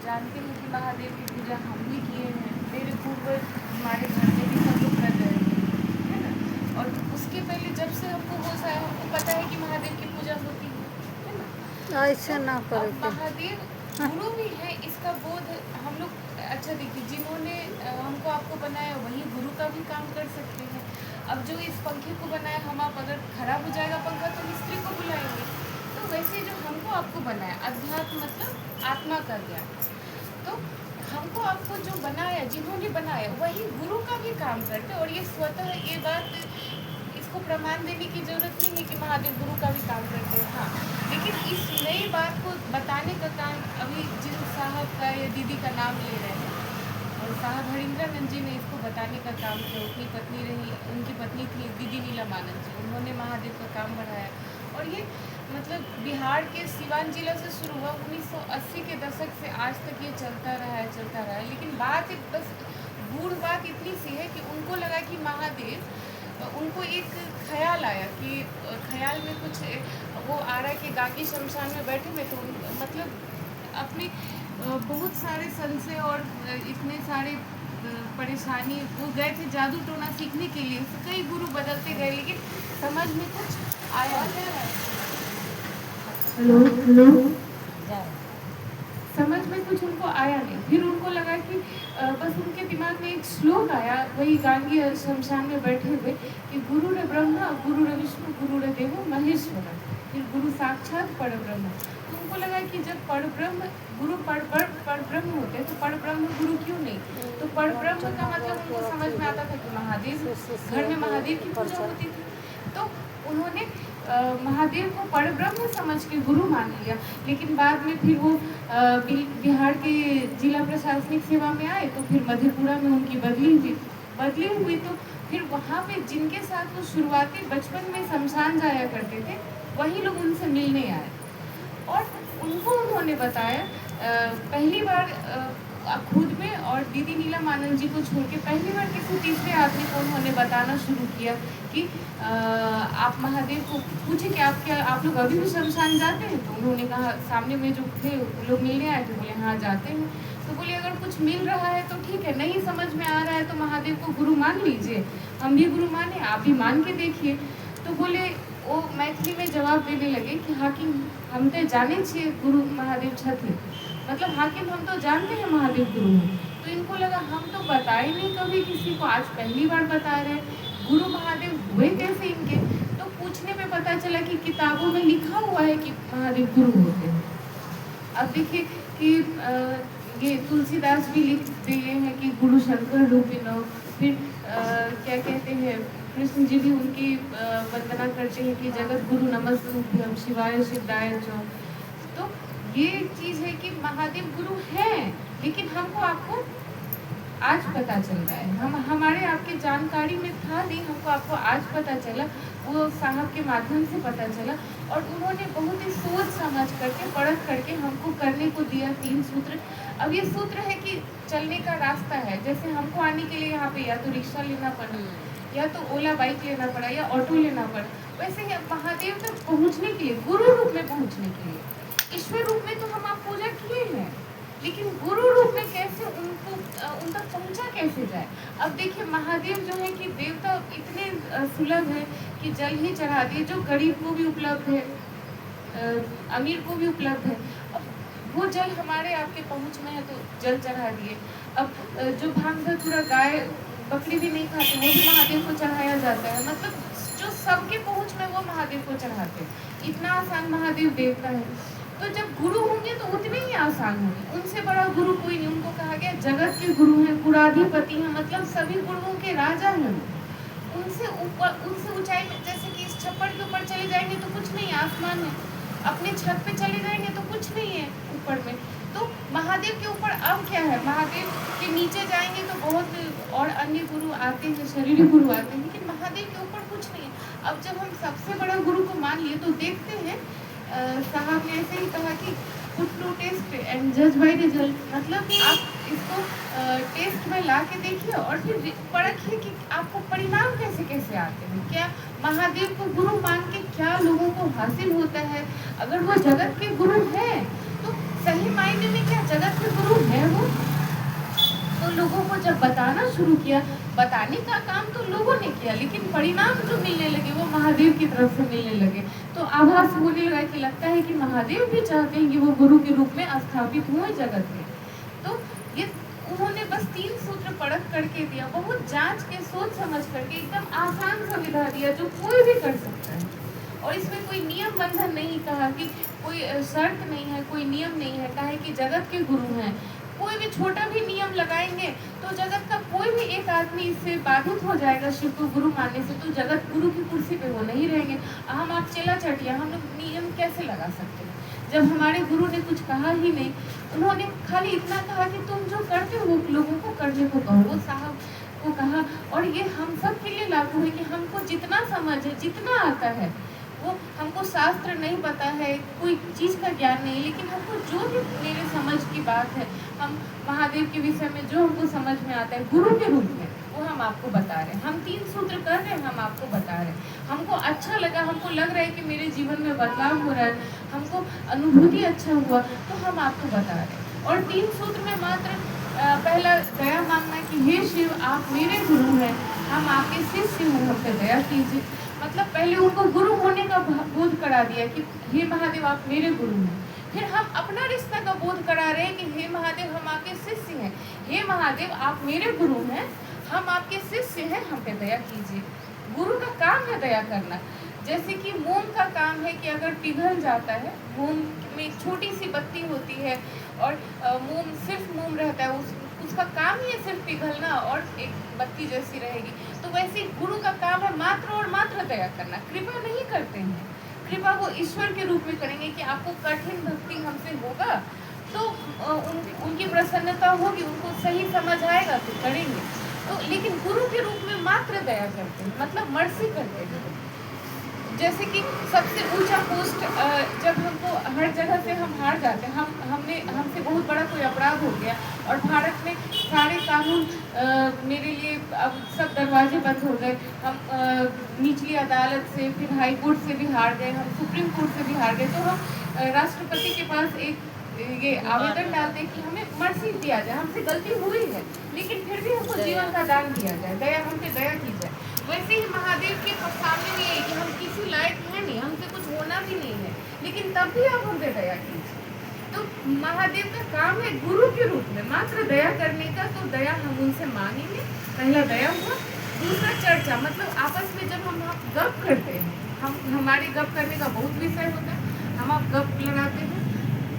जानते हैं कि महादेव की पूजा हम भी किए हैं, मेरे पूर्वज हमारे घर में भी सब लोग कर रहे हैं, है ना। और उसके पहले जब से हमको होश आया, हमको पता है कि महादेव की पूजा होती है ना। ऐसे तो ना करो अब के। महादेव गुरु भी है, इसका बोध हम लोग। अच्छा देखिए, जिन्होंने हमको आपको बनाया वही गुरु का भी काम कर सकते हैं। अब जो इस पंखे को बनाया, हम आप अगर खराब हो जाएगा पंखा तो मिस्त्री को बुलाएंगे। तो वैसे जो हमको आपको बनाया, अध्यात्म मतलब आत्मा का ज्ञान, तो हमको आपको जो बनाया, जिन्होंने बनाया वही गुरु का भी काम करते। और ये स्वतः ये बात, इसको प्रमाण देने की जरूरत नहीं है कि महादेव गुरु का भी काम करते हैं। हाँ, लेकिन इस नई बात को बताने का काम अभी जिन साहब का या दीदी का नाम ले रहे हैं, और साहब हरिंद्रानंद जी ने इसको बताने का काम किया। उनकी पत्नी रही, उनकी पत्नी थी दीदी नीलमानंद जी, उन्होंने महादेव का काम बढ़ाया। और ये मतलब बिहार के सिवान जिला से शुरू हुआ, 1980 के दशक से आज तक ये चलता रहा है। लेकिन बात बस गूढ़ बात इतनी सी है कि उनको लगा कि महादेव, उनको एक ख्याल आया कि ख्याल में कुछ वो आ रहा है कि गागी शमशान में बैठे हुए, तो मतलब अपने बहुत सारे संशय और इतने सारे परेशानी, वो गए थे जादू टोना सीखने के लिए। कई गुरु बदलते गए, लेकिन समझ में कुछ आया। हेलो हेलो, समझ में कुछ उनको आया नहीं। फिर उनको लगा कि बस उनके दिमाग में एक श्लोक आया, वही गांगी शमशान में बैठे हुए, कि गुरु रे ब्रह्मा गुरु रे विष्णु गुरु रे देवो महेश्वर, फिर गुरु साक्षात परब्रह्म। तो उनको लगा कि जब परब्रह्म गुरु परब्रह्म होते तो परब्रह्म गुरु क्यों नहीं। तो परब्रह्म का मतलब उनको समझ में आता था कि महादेव, घर में महादेव की पूजा होती थी। तो उन्होंने महादेव को परब्रह्म समझ के गुरु मान लिया। लेकिन बाद में फिर वो बिहार के जिला प्रशासनिक सेवा में आए, तो फिर मधेपुरा में उनकी बदली हुई। तो फिर वहाँ पे जिनके साथ वो शुरुआती बचपन में शमशान जाया करते थे, वही लोग उनसे मिलने आए और उनको उन्होंने बताया पहली बार खुद में, और दीदी नीलमानंद जी को छोड़ के पहली बार किसी तीसरे आदमी को उन्होंने बताना शुरू किया कि आप महादेव को पूछे कि आप लोग अभी भी शमशान जाते हैं। तो उन्होंने कहा, सामने में जो थे वो लोग मिलने आए थे, बोले हाँ जाते हैं। तो बोले अगर कुछ मिल रहा है तो ठीक है, नहीं समझ में आ रहा है तो महादेव को गुरु मान लीजिए, हम भी गुरु माने, आप भी मान के देखिए। तो बोले, वो मैथिली में जवाब देने लगे कि हाकिम हम तो जाने छे गुरु महादेव छथिन, मतलब हाकिम हम तो जानते हैं महादेव गुरु हैं। तो इनको लगा हम तो बताए नहीं कभी किसी को, आज पहली बार बता रहे गुरु महादेव हुए कैसे इनके। तो पूछने में पता चला कि किताबों में लिखा हुआ है कि महादेव गुरु होते हैं। अब देखिए कि ये तुलसीदास भी लिख दिए हैं कि गुरु शंकर रूपिणो। फिर क्या कहते हैं, कृष्ण जी भी उनकी वंदना करते हैं कि जगत गुरु नमस्तुभ्यं शिवाय सिद्धाय च। तो ये चीज़ है कि महादेव गुरु हैं, लेकिन हमको आपको आज पता चल रहा है, हमारे आपके जानकारी में था नहीं, हमको आपको आज पता चला, वो साहब के माध्यम से पता चला। और उन्होंने बहुत ही सोच समझ करके, परख करके हमको करने को दिया 3 सूत्र। अब ये सूत्र है कि चलने का रास्ता है। जैसे हमको आने के लिए यहाँ पे या तो रिक्शा लेना पड़ा, या तो ओला बाइक लेना पड़ा, या ऑटो लेना पड़ा, वैसे ही महादेव तक पहुँचने के लिए, गुरु रूप में पहुँचने के लिए, ईश्वर रूप में तो हम आप पूजा किए हैं, लेकिन गुरु रूप में कैसे उनको उन तक पहुँचा कैसे जाए। अब देखिए, महादेव जो है कि देवता इतने सुलभ है कि जल ही चढ़ा दिए, जो गरीब को भी उपलब्ध है, अमीर को भी उपलब्ध है। अब वो जल हमारे आपके पहुँच में है तो जल चढ़ा दिए। अब जो भांग धतूरा गाय बकरी भी नहीं खाते, वो भी महादेव को चढ़ाया जाता है। मतलब जो सबके पहुँच में, वो महादेव को चढ़ाते हैं। इतना आसान महादेव देवता है। तो जब गुरु होंगे तो उतने ही आसान होंगे, उनसे बड़ा गुरु कोई नहीं। उनको कहा गया जगत के गुरु हैं, गुणाधिपति हैं, मतलब सभी गुरुओं के राजा हैं। उनसे ऊपर, उनसे ऊंचाई में, जैसे कि इस छप्पर के ऊपर चले जाएंगे तो कुछ नहीं, आसमान है। अपने छत पे चले जाएंगे तो कुछ नहीं है ऊपर में। तो महादेव के ऊपर अब क्या है, महादेव के नीचे जाएंगे तो बहुत और अन्य गुरु आते हैं, शरीरी गुरु आते हैं, लेकिन महादेव के ऊपर कुछ नहीं है। अब जब हम सबसे बड़ा गुरु को मान लिए तो देखते हैं, साहब ने ऐसे ही कहा कि पुट टू टेस्ट एंड जज बाय रिजल्ट, मतलब आप इसको टेस्ट में ला के देखिए और फिर परखिए कि आपको परिणाम कैसे कैसे आते हैं। क्या महादेव को गुरु मान के क्या लोगों को हासिल होता है। अगर वो जगत के गुरु हैं तो सही मायने में क्या जगत के गुरु बताना शुरू किया। बताने का काम तो लोगों ने किया, लेकिन परिणाम जो मिलने लगे वो महादेव की तरफ से मिलने लगे। तो आभास होने लगा कि लगता है कि महादेव भी चाहते हैं कि वो गुरु के रूप में स्थापित हुए जगत में। तो ये उन्होंने बस 3 सूत्र परख करके दिया, बहुत जांच के, सोच समझ करके एकदम आसान सा विधा दिया जो कोई भी कर सकता है। और इसमें कोई नियम बंधन नहीं कहा कि कोई शर्त नहीं है, कोई नियम नहीं है। कहा है कि जगत के गुरु हैं, कोई भी छोटा भी नियम लगाएंगे तो जगत का कोई भी एक आदमी इससे बाधित हो जाएगा शिव को गुरु मानने से, तो जगत गुरु की कुर्सी पे वो नहीं रहेंगे। हम आप चला चटिया, हम लोग नियम कैसे लगा सकते हैं जब हमारे गुरु ने कुछ कहा ही नहीं। उन्होंने खाली इतना कहा कि तुम जो करते हो वो लोगों को करने को कहो, वो साहब को कहा। और ये हम सब के लिए लागू है कि हमको जितना समझ है, जितना आता है, वो हमको शास्त्र नहीं पता है, कोई चीज़ का ज्ञान नहीं, लेकिन हमको जो भी मेरे समझ की बात है, हम महादेव के विषय में जो हमको समझ में आता है गुरु के रूप में, वो हम आपको बता रहे हैं। हम 3 सूत्र कर रहे हैं, हम आपको बता रहे हैं। हमको अच्छा लगा, हमको लग रहा है कि मेरे जीवन में बदलाव हो रहा है, हमको अनुभूति अच्छा हुआ, तो हम आपको बता रहे हैं। और 3 सूत्र में मात्र पहला दया मांगना कि हे शिव आप मेरे गुरु हैं, हम आपके शिष्य हैं, हम पे दया कीजिए। मतलब पहले उनको गुरु होने का बोध करा दिया कि हे महादेव आप मेरे गुरु हैं। फिर हम अपना रिश्ता का बोध करा रहे हैं कि हे महादेव हम आपके शिष्य हैं, हे महादेव आप मेरे गुरु हैं, हम आपके शिष्य हैं, हम पे दया कीजिए। गुरु का काम है दया करना। जैसे कि मोम का काम है कि अगर पिघल जाता है, मोम में एक छोटी सी बत्ती होती है और मोम सिर्फ मोम रहता है, उसका काम ही है सिर्फ पिघलना और एक बत्ती जैसी रहेगी। तो वैसे गुरु का काम है मात्र और मात्र दया करना, कृपा नहीं करते हैं। कृपा वो ईश्वर के रूप में करेंगे कि आपको कठिन भक्ति हमसे होगा तो उनकी प्रसन्नता होगी, उनको सही समझ आएगा तो करेंगे। तो लेकिन गुरु के रूप में मात्र दया करते हैं, मतलब मर्सी करते हैं। जैसे कि सबसे ऊंचा पोस्ट जब हमको हर जगह से हम हार जाते हैं, हमसे बहुत बड़ा कोई अपराध हो गया और भारत में सारे कानून मेरे लिए अब सब दरवाजे बंद हो गए। हम निचली अदालत से, फिर हाई कोर्ट से भी हार गए, हम सुप्रीम कोर्ट से भी हार गए। तो हम राष्ट्रपति के पास एक ये आवेदन डालते हैं कि हमें मर्सी दिया जाए, हमसे गलती हुई है लेकिन फिर भी हमको जीवन का दान दिया जाए, दया हम पे दया की जाए। वैसे ही महादेव के सामने भी है कि हम किसी लायक हैं नहीं, हमसे कुछ होना भी नहीं है, लेकिन तब भी आप हम पे दया कीजिए। तो महादेव का काम है गुरु के रूप में मात्र दया करने का। तो दया हम उनसे मांगेंगे, पहला दया हुआ। दूसरा चर्चा, मतलब आपस में जब हम गप करते हैं, हमारे गप करने का बहुत विषय होता है, हम आप गप लड़ाते हैं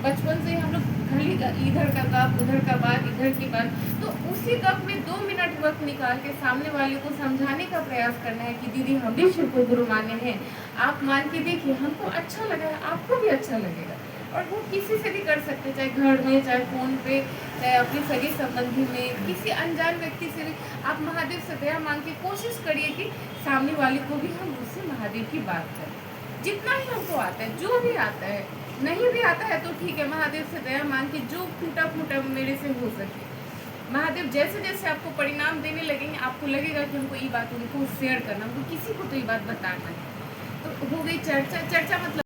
बचपन से हम लोग खाली इधर का गप, उधर का बात, इधर की बात। तो उसी गप में 2 मिनट वक्त निकाल के सामने वाले को समझाने का प्रयास करना है कि दीदी हम भी शिव को गुरु माने हैं, आप मान के देखिए, हमको अच्छा लगा है, आपको भी अच्छा लगेगा। और वो किसी से भी कर सकते, चाहे घर में, चाहे फ़ोन पे, चाहे अपने सगे संबंधी में, किसी अनजान व्यक्ति से भी आप महादेव से दया मांग के कोशिश करिए कि सामने वाले को भी हम उससे महादेव की बात करें। जितना ही हमको आता है, जो भी आता है, नहीं भी आता है तो ठीक है, महादेव से दया मांग के जो टूटा फूटा मेरे से हो सके, महादेव जैसे जैसे आपको परिणाम देने लगेंगे, आपको लगेगा कि हमको ये बात उनको शेयर करना, हमको किसी को तो ये बात बताना है। तो हो गई चर्चा। चर्चा मतलब